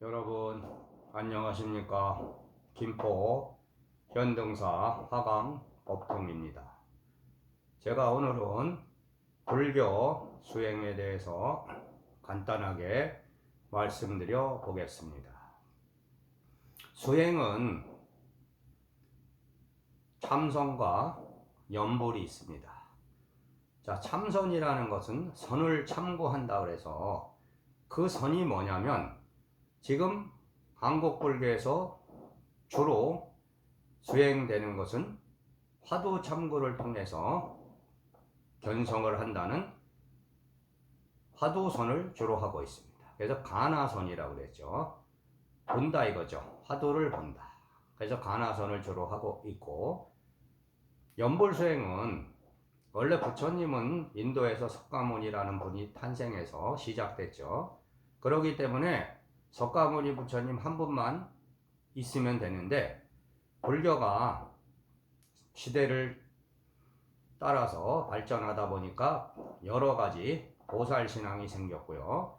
여러분 안녕하십니까. 김포 현등사 화강 법통입니다. 제가 오늘은 불교 수행에 대해서 간단하게 말씀드려 보겠습니다. 수행은 참선과 염불이 있습니다. 자, 참선이라는 것은 선을 참고한다 그래서 그 선이 뭐냐면 지금 한국 불교에서 주로 수행되는 것은 화두 참고를 통해서 견성을 한다는 화두선을 주로 하고 있습니다. 그래서 가나선이라고 그랬죠. 본다 이거죠. 화두를 본다. 그래서 가나선을 주로 하고 있고, 염불 수행은 원래 부처님은 인도에서 석가모니라는 분이 탄생해서 시작됐죠. 그렇기 때문에 석가모니 부처님 한 분만 있으면 되는데, 불교가 시대를 따라서 발전하다 보니까 여러 가지 보살신앙이 생겼고요.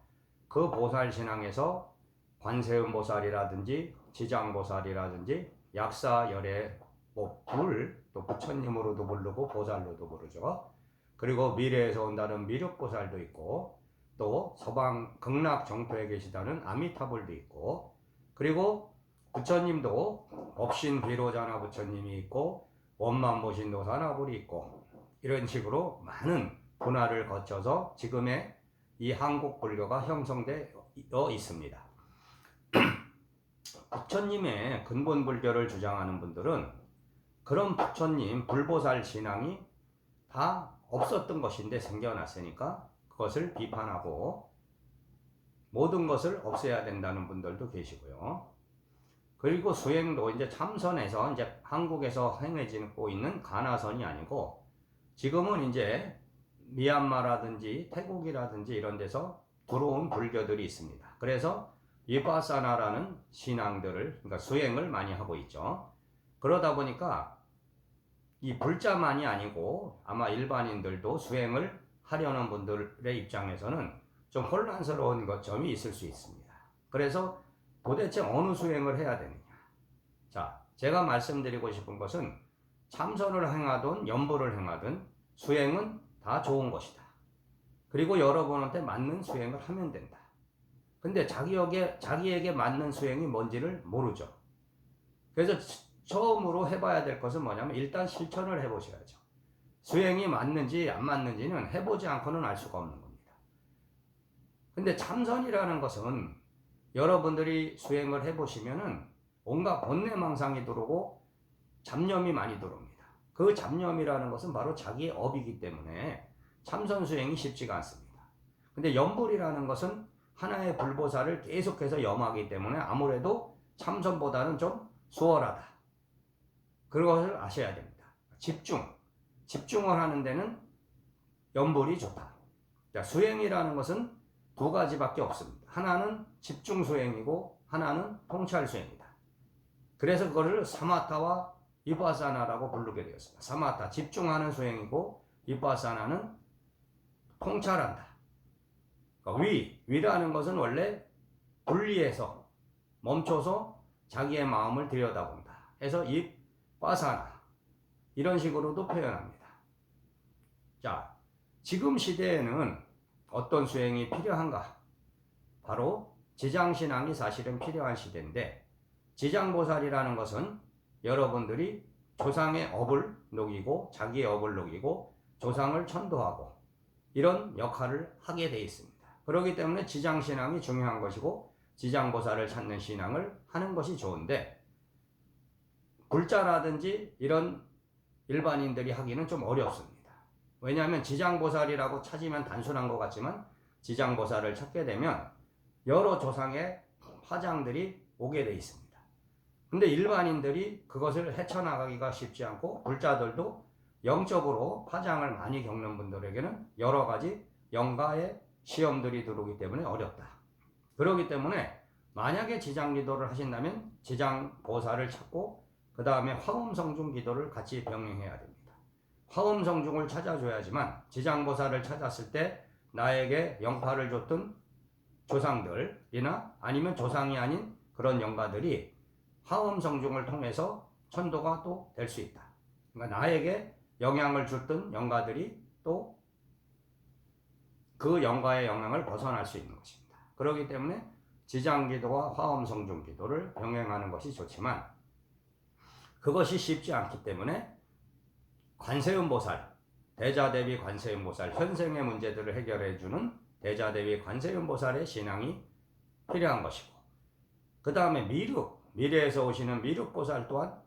그 보살신앙에서 관세음보살이라든지 지장보살이라든지 약사열애 또 부처님으로도 부르고 보살로도 부르죠. 그리고 미래에서 온다는 미륵보살도 있고, 또 서방 극락 정토에 계시다는 아미타불도 있고, 그리고 부처님도 법신 비로자나 부처님이 있고 원만보신 노사나불이 있고, 이런 식으로 많은 분화를 거쳐서 지금의 이 한국 불교가 형성되어 있습니다. 부처님의 근본 불교를 주장하는 분들은 그런 부처님 불보살 신앙이 다 없었던 것인데 생겨났으니까 그것을 비판하고 모든 것을 없애야 된다는 분들도 계시고요. 그리고 수행도 이제 참선에서 이제 한국에서 행해지고 있는 가나선이 아니고, 지금은 이제 미얀마라든지 태국이라든지 이런 데서 들어온 불교들이 있습니다. 그래서 위파사나라는 신앙들을, 그러니까 수행을 많이 하고 있죠. 그러다 보니까 이 불자만이 아니고 아마 일반인들도 수행을 하려는 분들의 입장에서는 좀 혼란스러운 점이 있을 수 있습니다. 그래서 도대체 어느 수행을 해야 되느냐. 자, 제가 말씀드리고 싶은 것은 참선을 행하든 염불을 행하든 수행은 다 좋은 것이다. 그리고 여러분한테 맞는 수행을 하면 된다. 근데 자기에게 맞는 수행이 뭔지를 모르죠. 그래서 처음으로 해봐야 될 것은 뭐냐면 일단 실천을 해보셔야죠. 수행이 맞는지 안 맞는지는 해보지 않고는 알 수가 없는 겁니다. 근데 참선이라는 것은 여러분들이 수행을 해보시면은 온갖 본내망상이 들어오고 잡념이 많이 들어옵니다. 그 잡념이라는 것은 바로 자기의 업이기 때문에 참선 수행이 쉽지가 않습니다. 근데 염불이라는 것은 하나의 불보살을 계속해서 염하기 때문에 아무래도 참선보다는 좀 수월하다. 그것을 아셔야 됩니다. 집중을 하는 데는 염불이 좋다. 자, 수행이라는 것은 두 가지밖에 없습니다. 하나는 집중 수행이고 하나는 통찰 수행이다. 그래서 그거를 사마타와 위파사나라고 부르게 되었습니다. 사마타, 집중하는 수행이고, 위파사나는 통찰한다. 그러니까 위라는 것은 원래 분리해서 멈춰서 자기의 마음을 들여다본다 해서 위파사나, 이런 식으로도 표현합니다. 자, 지금 시대에는 어떤 수행이 필요한가? 바로 지장신앙이 사실은 필요한 시대인데, 지장보살이라는 것은 여러분들이 조상의 업을 녹이고 자기의 업을 녹이고 조상을 천도하고 이런 역할을 하게 되어 있습니다. 그렇기 때문에 지장신앙이 중요한 것이고 지장보살을 찾는 신앙을 하는 것이 좋은데, 불자라든지 이런 일반인들이 하기는 좀 어렵습니다. 왜냐하면 지장보살이라고 찾으면 단순한 것 같지만 지장보살을 찾게 되면 여러 조상의 화장들이 오게 되어 있습니다. 근데 일반인들이 그것을 헤쳐나가기가 쉽지 않고, 불자들도 영적으로 파장을 많이 겪는 분들에게는 여러 가지 영가의 시험들이 들어오기 때문에 어렵다. 그렇기 때문에 만약에 지장기도를 하신다면 지장보살을 찾고 그 다음에 화엄성중 기도를 같이 병행해야 됩니다. 화엄성중을 찾아줘야지만 지장보살을 찾았을 때 나에게 영파를 줬던 조상들이나 아니면 조상이 아닌 그런 영가들이 화엄성중을 통해서 천도가 또 될 수 있다. 그러니까 나에게 영향을 줬던 영가들이 또 그 영가의 영향을 벗어날 수 있는 것입니다. 그렇기 때문에 지장기도와 화엄성중기도를 병행하는 것이 좋지만 그것이 쉽지 않기 때문에 관세음보살, 대자대비 관세음보살, 현생의 문제들을 해결해주는 대자대비 관세음보살의 신앙이 필요한 것이고, 그 다음에 미래에서 오시는 미륵보살 또한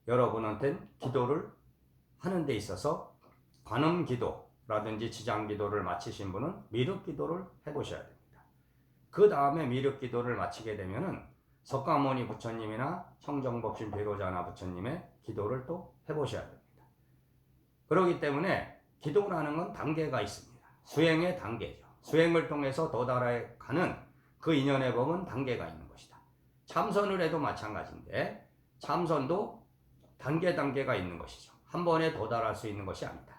여러분한테 기도를 하는 데 있어서 관음기도라든지 지장기도를 마치신 분은 미륵기도를 해보셔야 됩니다. 그 다음에 미륵기도를 마치게 되면은 석가모니 부처님이나 청정법신 비로자나 부처님의 기도를 또 해보셔야 됩니다. 그렇기 때문에 기도라는 건 단계가 있습니다. 수행의 단계죠. 수행을 통해서 도달해가는 그 인연의 법은 단계가 있는 것이다. 참선을 해도 마찬가지인데 참선도 단계가 있는 것이죠. 한 번에 도달할 수 있는 것이 아니다.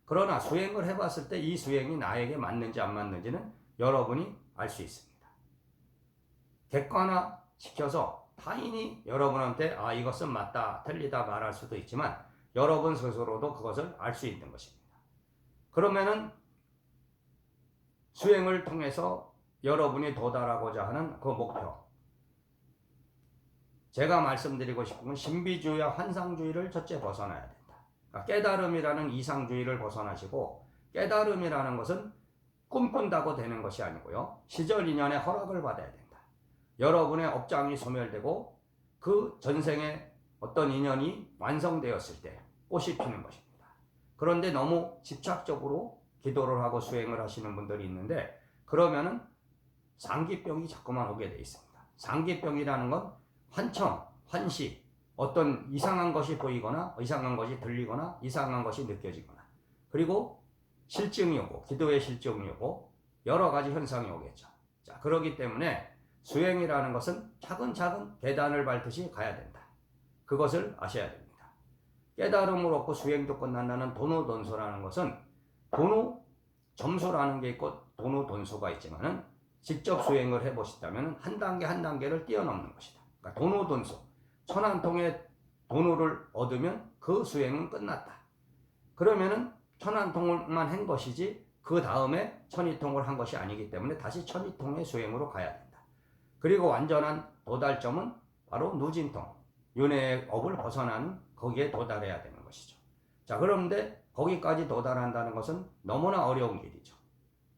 그러나 수행을 해봤을 때 이 수행이 나에게 맞는지 안 맞는지는 여러분이 알 수 있습니다. 객관화 시켜서 타인이 여러분한테 이것은 맞다 틀리다 말할 수도 있지만 여러분 스스로도 그것을 알 수 있는 것입니다. 그러면은 수행을 통해서 여러분이 도달하고자 하는 그 목표, 제가 말씀드리고 싶은 건 신비주의와 환상주의를 첫째 벗어나야 된다. 그러니까 깨달음이라는 이상주의를 벗어나시고, 깨달음이라는 것은 꿈꾼다고 되는 것이 아니고요, 시절인연의 허락을 받아야 된다. 여러분의 업장이 소멸되고 그 전생에 어떤 인연이 완성되었을 때 꽃이 피는 것입니다. 그런데 너무 집착적으로 기도를 하고 수행을 하시는 분들이 있는데 그러면은 상기병이 자꾸만 오게 돼 있습니다. 상기병이라는 건 환청, 환시, 어떤 이상한 것이 보이거나 이상한 것이 들리거나 이상한 것이 느껴지거나, 그리고 실증이 오고 기도의 실증이 오고 여러 가지 현상이 오겠죠. 자, 그렇기 때문에 수행이라는 것은 차근차근 계단을 밟듯이 가야 된다. 그것을 아셔야 됩니다. 깨달음을 얻고 수행도 끝난다는 도노돈수라는 것은 도노 점수라는 게 있고 도노 돈수가 있지만은 직접 수행을 해보시다면 한 단계 한 단계를 뛰어넘는 것이다. 그러니까 도노 돈수, 천한통의 도노를 얻으면 그 수행은 끝났다. 그러면은 천한통만 한 것이지 그 다음에 천이통을 한 것이 아니기 때문에 다시 천이통의 수행으로 가야 된다. 그리고 완전한 도달점은 바로 누진통, 윤회의 업을 벗어나는 거기에 도달해야 되는 것이죠. 자, 그런데 거기까지 도달한다는 것은 너무나 어려운 길이죠.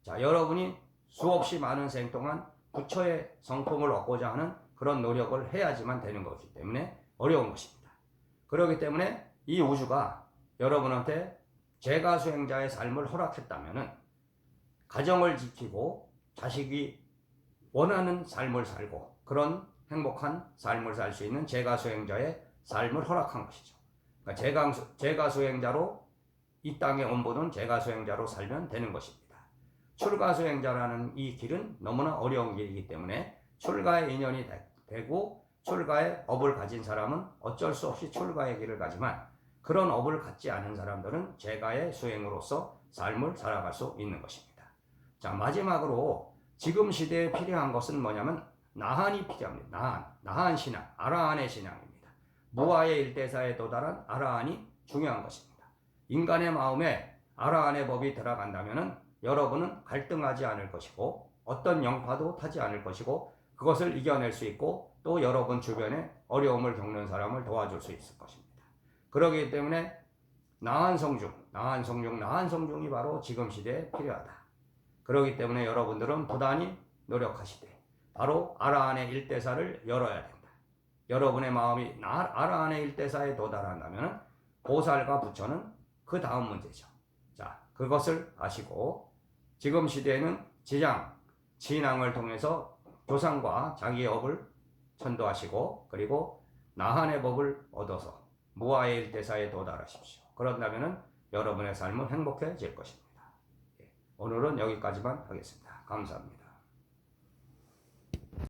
자, 여러분이 수없이 많은 생 동안 부처의 성품을 얻고자 하는 그런 노력을 해야지만 되는 것이기 때문에 어려운 것입니다. 그렇기 때문에 이 우주가 여러분한테 제가 수행자의 삶을 허락했다면은 가정을 지키고 자식이 원하는 삶을 살고 그런 행복한 삶을 살 수 있는 제가 수행자의 삶을 허락한 것이죠. 그러니까 제가 수행자로 이 땅에 온 분은 제가 수행자로 살면 되는 것입니다. 출가 수행자라는 이 길은 너무나 어려운 길이기 때문에 출가의 인연이 되고 출가의 업을 가진 사람은 어쩔 수 없이 출가의 길을 가지만 그런 업을 갖지 않은 사람들은 제가의 수행으로서 삶을 살아갈 수 있는 것입니다. 자, 마지막으로 지금 시대에 필요한 것은 뭐냐면 나한이 필요합니다. 나한 신앙, 아라한의 신앙입니다. 무아의 일대사에 도달한 아라한이 중요한 것입니다. 인간의 마음에 아라한의 법이 들어간다면 여러분은 갈등하지 않을 것이고 어떤 영파도 타지 않을 것이고 그것을 이겨낼 수 있고 또 여러분 주변에 어려움을 겪는 사람을 도와줄 수 있을 것입니다. 그렇기 때문에 나한성중이 바로 지금 시대에 필요하다. 그렇기 때문에 여러분들은 부단히 노력하시되 바로 아라한의 일대사를 열어야 된다. 여러분의 마음이 아라한의 일대사에 도달한다면 보살과 부처는 그 다음 문제죠. 자, 그것을 아시고 지금 시대에는 진앙을 통해서 조상과 자기의 업을 천도하시고 그리고 나한의 법을 얻어서 무아의 일대사에 도달하십시오. 그런다면 여러분의 삶은 행복해질 것입니다. 오늘은 여기까지만 하겠습니다. 감사합니다.